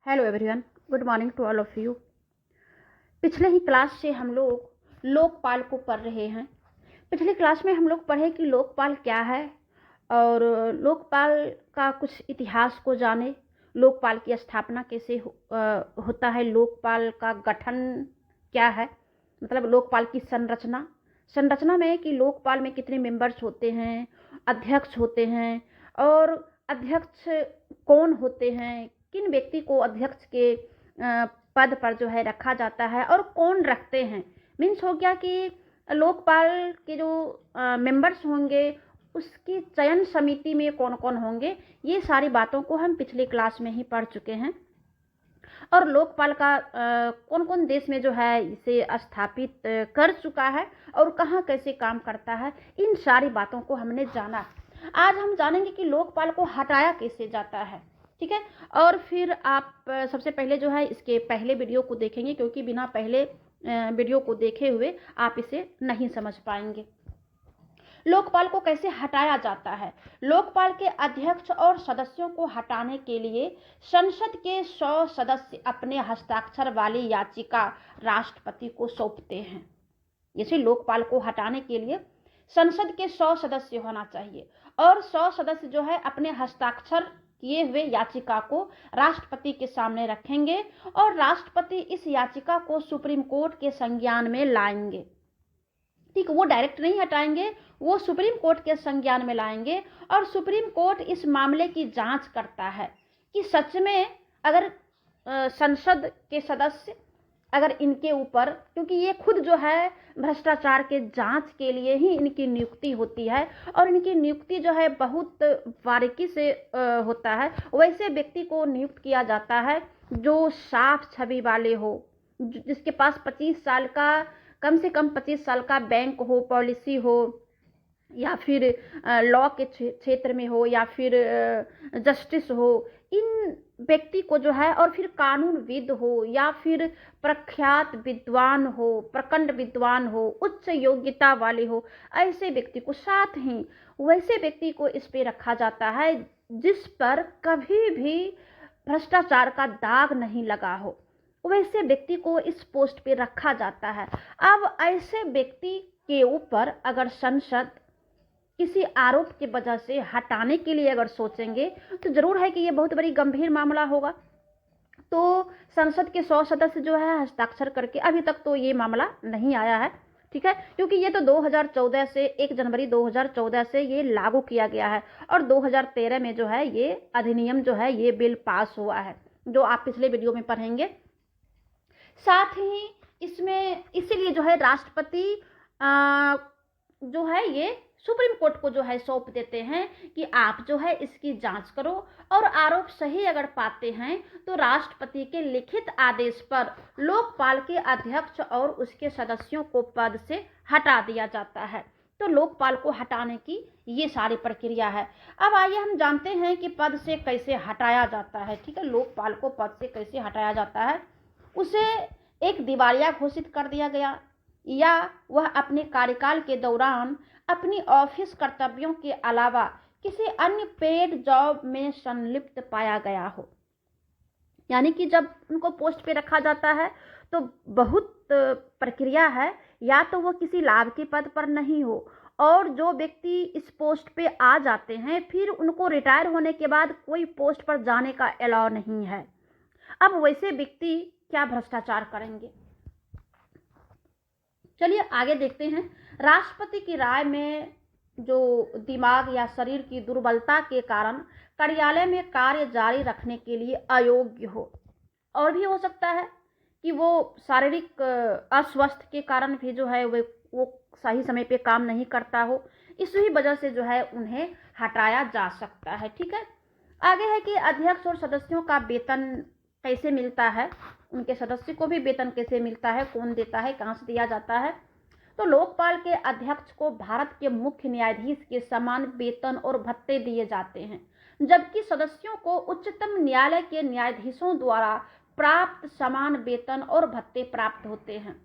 Hello everyone, good morning to all of you. पिछले ही class से हम लोग लोकपाल को पढ़ रहे हैं। पिछली क्लास में हम लोग पढ़े कि लोकपाल क्या है और लोकपाल का कुछ इतिहास को जाने, लोकपाल की स्थापना कैसे होता है, लोकपाल का गठन क्या है, मतलब लोकपाल की संरचना में कि लोकपाल में कितने मेंबर्स होते हैं, अध्यक्ष होते हैं और अध्यक्ष कौन होते हैं, किन व्यक्ति को अध्यक्ष के पद पर जो है रखा जाता है और कौन रखते हैं। मीन्स हो गया कि लोकपाल के जो मेंबर्स होंगे उसकी चयन समिति में कौन कौन होंगे, ये सारी बातों को हम पिछली क्लास में ही पढ़ चुके हैं। और लोकपाल का कौन कौन देश में जो है इसे स्थापित कर चुका है और कहाँ कैसे काम करता है, इन सारी बातों को हमने जाना। आज हम जानेंगे कि लोकपाल को हटाया कैसे जाता है, ठीक है। और फिर आप सबसे पहले जो है इसके पहले वीडियो को देखेंगे, क्योंकि बिना पहले वीडियो को देखे हुए आप इसे नहीं समझ पाएंगे। लोकपाल को कैसे हटाया जाता है। लोकपाल के अध्यक्ष और सदस्यों को हटाने के लिए संसद के 100 सदस्य अपने हस्ताक्षर वाली याचिका राष्ट्रपति को सौंपते हैं। जैसे लोकपाल को हटाने के लिए संसद के 100 सदस्य होना चाहिए और 100 सदस्य जो है अपने हस्ताक्षर किए हुए याचिका को राष्ट्रपति के सामने रखेंगे और राष्ट्रपति इस याचिका को सुप्रीम कोर्ट के संज्ञान में लाएंगे। ठीक, वो डायरेक्ट नहीं हटाएंगे, वो सुप्रीम कोर्ट के संज्ञान में लाएंगे और सुप्रीम कोर्ट इस मामले की जांच करता है कि सच में अगर संसद के सदस्य अगर इनके ऊपर, क्योंकि ये खुद जो है भ्रष्टाचार के जांच के लिए ही इनकी नियुक्ति होती है और इनकी नियुक्ति जो है बहुत बारीकी से होता है, वैसे व्यक्ति को नियुक्त किया जाता है जो साफ छवि वाले हो, जिसके पास 25 साल का कम से कम 25 साल का बैंक हो, पॉलिसी हो, या फिर लॉ के क्षेत्र में हो, या फिर जस्टिस हो, इन व्यक्ति को जो है, और फिर कानूनविद हो, या फिर प्रख्यात विद्वान हो, प्रखंड विद्वान हो, उच्च योग्यता वाले हो, ऐसे व्यक्ति को, साथ ही वैसे व्यक्ति को इस पे रखा जाता है जिस पर कभी भी भ्रष्टाचार का दाग नहीं लगा हो, वैसे व्यक्ति को इस पोस्ट पे रखा जाता है। अब ऐसे व्यक्ति के ऊपर अगर संसद किसी आरोप की वजह से हटाने के लिए अगर सोचेंगे तो जरूर है कि ये बहुत बड़ी गंभीर मामला होगा। तो संसद के 100 सदस्य जो है हस्ताक्षर करके, अभी तक तो ये मामला नहीं आया है, ठीक है, क्योंकि ये तो 2014 से 1 जनवरी 2014 से ये लागू किया गया है और 2013 में जो है ये अधिनियम जो है ये बिल पास हुआ है, जो आप पिछले वीडियो में पढ़ेंगे। साथ ही इसमें इसीलिए जो है राष्ट्रपति जो है ये सुप्रीम कोर्ट को जो है सौंप देते हैं कि आप जो है इसकी जांच करो और आरोप सही अगर पाते हैं तो राष्ट्रपति के लिखित आदेश पर लोकपाल के अध्यक्ष और उसके सदस्यों को पद से हटा दिया जाता है। तो लोकपाल को हटाने की ये सारी प्रक्रिया है। अब आइए हम जानते हैं कि पद से कैसे हटाया जाता है, ठीक है। लोकपाल को पद से कैसे हटाया जाता है, उसे एक दिवालिया घोषित कर दिया गया या वह अपने कार्यकाल के दौरान अपनी ऑफिस कर्तव्यों के अलावा किसी अन्य पेड जॉब में संलिप्त पाया गया हो। यानी कि जब उनको पोस्ट पे रखा जाता है तो बहुत प्रक्रिया है, या तो वो किसी लाभ के पद पर नहीं हो, और जो व्यक्ति इस पोस्ट पे आ जाते हैं फिर उनको रिटायर होने के बाद कोई पोस्ट पर जाने का अलाउ नहीं है। अब वैसे व्यक्ति क्या भ्रष्टाचार करेंगे, चलिए आगे देखते हैं। राष्ट्रपति की राय में जो दिमाग या शरीर की दुर्बलता के कारण कार्यालय में कार्य जारी रखने के लिए अयोग्य हो, और भी हो सकता है कि वो शारीरिक अस्वस्थ के कारण भी जो है वो सही समय पे काम नहीं करता हो, इसी वजह से जो है उन्हें हटाया जा सकता है, ठीक है। आगे है कि अध्यक्ष और सदस्यों का वेतन कैसे मिलता है, उनके सदस्य को भी वेतन कैसे मिलता है, कौन देता है, कहाँ से दिया जाता है। तो लोकपाल के अध्यक्ष को भारत के मुख्य न्यायाधीश के समान वेतन और भत्ते दिए जाते हैं, जबकि सदस्यों को उच्चतम न्यायालय के न्यायाधीशों द्वारा प्राप्त समान वेतन और भत्ते प्राप्त होते हैं।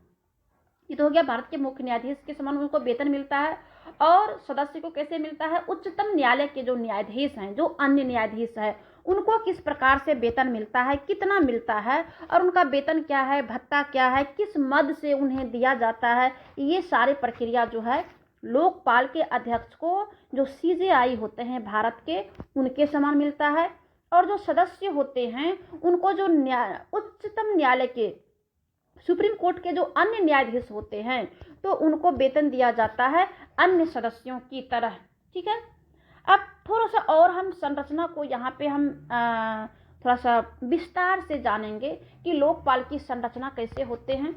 ये तो हो गया भारत के मुख्य न्यायाधीश के समान उनको वेतन मिलता है, और सदस्य को कैसे मिलता है, उच्चतम न्यायालय के जो न्यायाधीश हैं, जो अन्य न्यायाधीश है, उनको किस प्रकार से वेतन मिलता है, कितना मिलता है और उनका वेतन क्या है, भत्ता क्या है, किस मद से उन्हें दिया जाता है, ये सारी प्रक्रिया जो है लोकपाल के अध्यक्ष को, जो सीजेआई होते हैं भारत के, उनके समान मिलता है। और जो सदस्य होते हैं उनको जो उच्चतम न्यायालय के, सुप्रीम कोर्ट के जो अन्य न्यायाधीश होते हैं तो उनको वेतन दिया जाता है अन्य सदस्यों की तरह। ठीक है, अब थोड़ा सा और हम संरचना को यहाँ पे हम थोड़ा सा विस्तार से जानेंगे कि लोकपाल की संरचना कैसे होते हैं।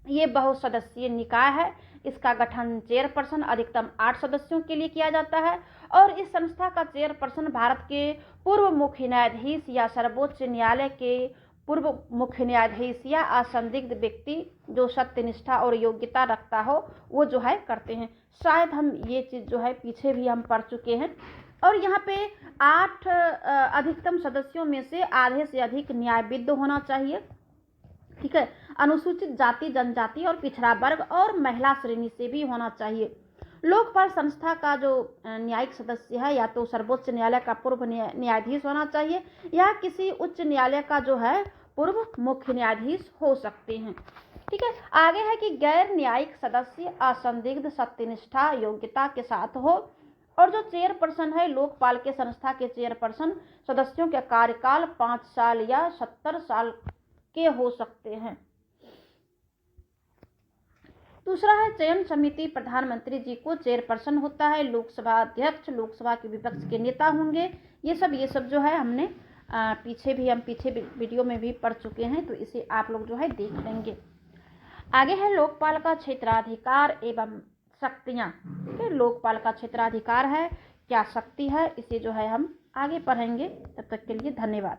ये बहुसदस्यीय निकाय है, इसका गठन चेयरपर्सन अधिकतम 8 सदस्यों के लिए किया जाता है और इस संस्था का चेयरपर्सन भारत के पूर्व मुख्य न्यायाधीश या सर्वोच्च न्यायालय के पूर्व मुख्य न्यायाधीश या असंदिग्ध व्यक्ति जो सत्यनिष्ठा और योग्यता रखता हो वो जो है करते हैं। शायद हम ये चीज़ जो है पीछे भी हम पढ़ चुके हैं। और यहाँ पे 8 अधिकतम सदस्यों में से आधे से अधिक न्यायविद्ध होना चाहिए। ठीक है, अनुसूचित जाति, जनजाति और पिछड़ा वर्ग और महिला श्रेणी से भी होना चाहिए। लोकपाल संस्था का जो न्यायिक सदस्य है या तो सर्वोच्च न्यायालय का पूर्व न्यायाधीश होना चाहिए या किसी उच्च न्यायालय का जो है पूर्व मुख्य न्यायाधीश हो सकते हैं। ठीक है, आगे है कि गैर न्यायिक सदस्य असंदिग्ध, सत्यनिष्ठा, योग्यता के साथ हो। और जो चेयरपर्सन है लोकपाल के संस्था के चेयरपर्सन, सदस्यों के कार्यकाल 5 साल या 70 साल के हो सकते हैं। दूसरा है चयन समिति, प्रधानमंत्री जी को चेयरपर्सन होता है, लोकसभा अध्यक्ष, लोकसभा के विपक्ष के नेता होंगे। ये सब जो है हमने पीछे वीडियो में भी पढ़ चुके हैं, तो इसे आप लोग जो है देख लेंगे। आगे है लोकपाल का क्षेत्राधिकार एवं शक्तियाँ। लोकपाल का क्षेत्राधिकार है, क्या शक्ति है, इसे जो है हम आगे पढ़ेंगे। तब तक के लिए धन्यवाद।